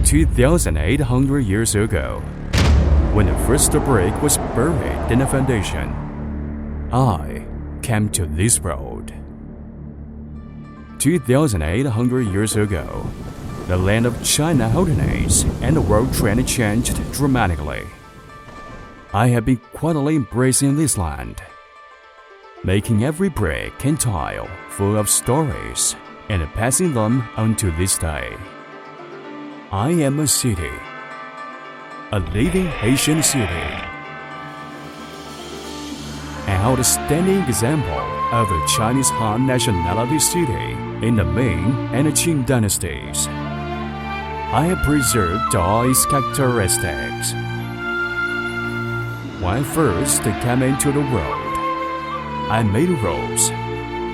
2,800 years ago, when the first brick was buried in the foundation, I came to this road. 2,800 years ago, the land of China alternates and the world trend changed dramatically. I have been quietly embracing this land, making every brick and tile full of stories and passing them on to this day. I am a city, a living ancient city, an outstanding example of a Chinese Han nationality city in the Ming and Qing dynasties. I have preserved all its characteristics. When I first came into the world, I made roads,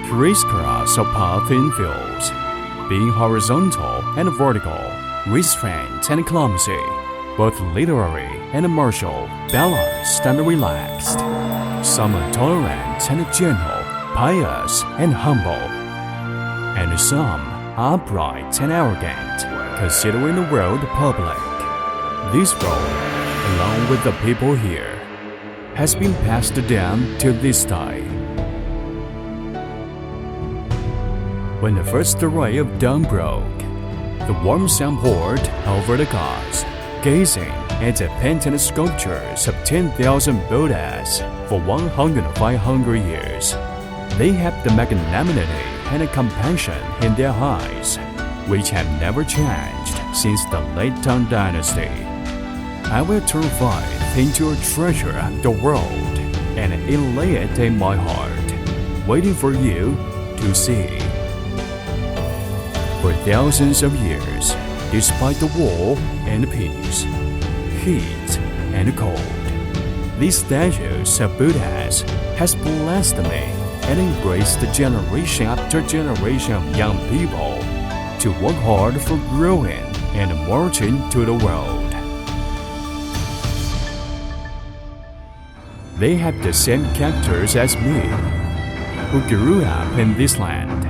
crisscross of paths and fields, being horizontal and vertical, restrained and clumsy, both literary and martial, balanced and relaxed, some tolerant and gentle, pious and humble, and some upright and arrogant, considering the world public. This road, along with the people here, has been passed down to this day. When the first ray of dawn broke, the warm sun poured over the gods, gazing at the painted sculptures of 10,000 Buddhas for 1,500 years. They have the magnanimity and the compassion in their eyes, which have never changed since the late Tang Dynasty. I will turn faith into a treasure of the world and inlay it in my heart, waiting for you to see. For thousands of years, despite the war and peace, heat and cold, these statues of Buddhas has blessed me and embraced generation after generation of young people to work hard for growing and marching to the world. They have the same characters as me, who grew up in this land.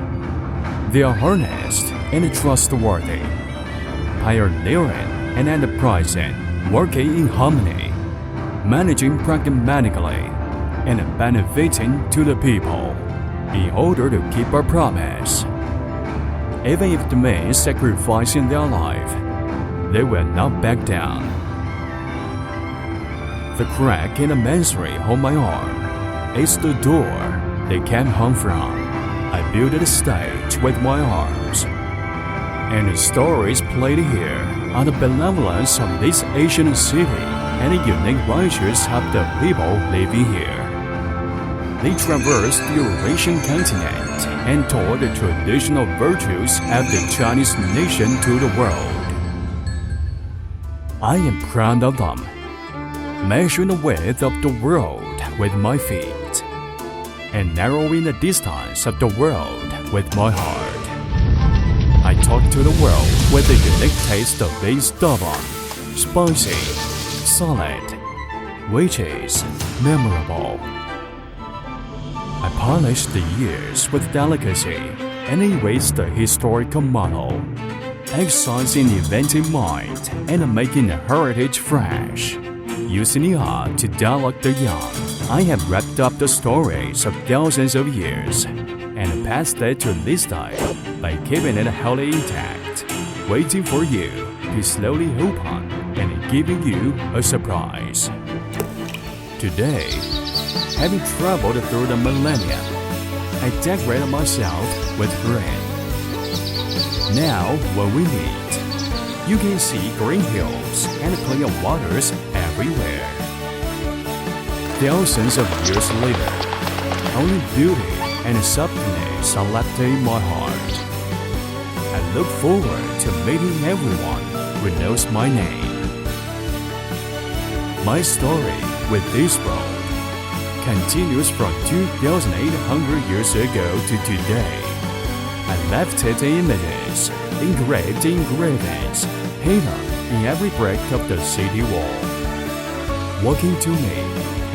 They are honest and trustworthy, pioneering and enterprising, working in harmony, managing pragmatically, and benefiting to the people in order to keep our promise. Even if it means sacrificing their life, they will not back down. The crack in the masonry on my arm is the door they came home from. I built the stage with my arms, and the stories played here are the benevolence of this ancient city and the unique righteousness of the people living here. They traversed the Eurasian continent and taught the traditional virtues of the Chinese nation to the world. I am proud of them, measuring the width of the world with my feet, and narrowing the distance of the world with my heart. I talk to the world with the unique taste of being stubborn, spicy, solid, which is memorable. I polish the years with delicacy and erase the historical model, exercising the inventive mind and making the heritage fresh. Using the art to dialogue the young, I have wrapped up the stories of thousands of years and passed it to this day by keeping it wholly intact, waiting for you to slowly open and giving you a surprise. Today, having traveled through the millennium, I decorate myself with green. Now, when we meet, you can see green hills and clear waters everywhere. Thousands of years later, only beauty and softness are left in my heart. I look forward to meeting everyone who knows my name. My story with this road continues from 2,800 years ago to today. I left it in images, engraved engravings, hidden in every brick of the city wall. Walking to me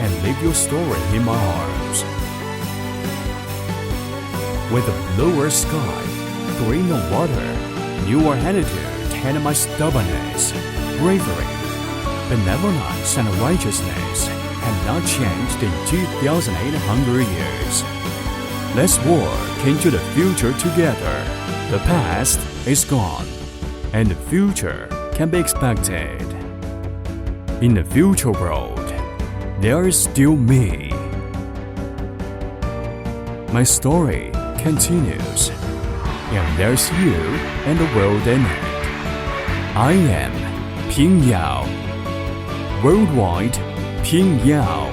and leave your story in my arms. With a bluer sky, greener water, newer attitude, and my stubbornness, bravery, benevolence, and righteousness have not changed in 2,800 years. Let's walk into the future together. The past is gone, and the future can be expected. In the future world, there is still me. My story continues, and there's you and the world in it. I am Pingyao, worldwide Pingyao.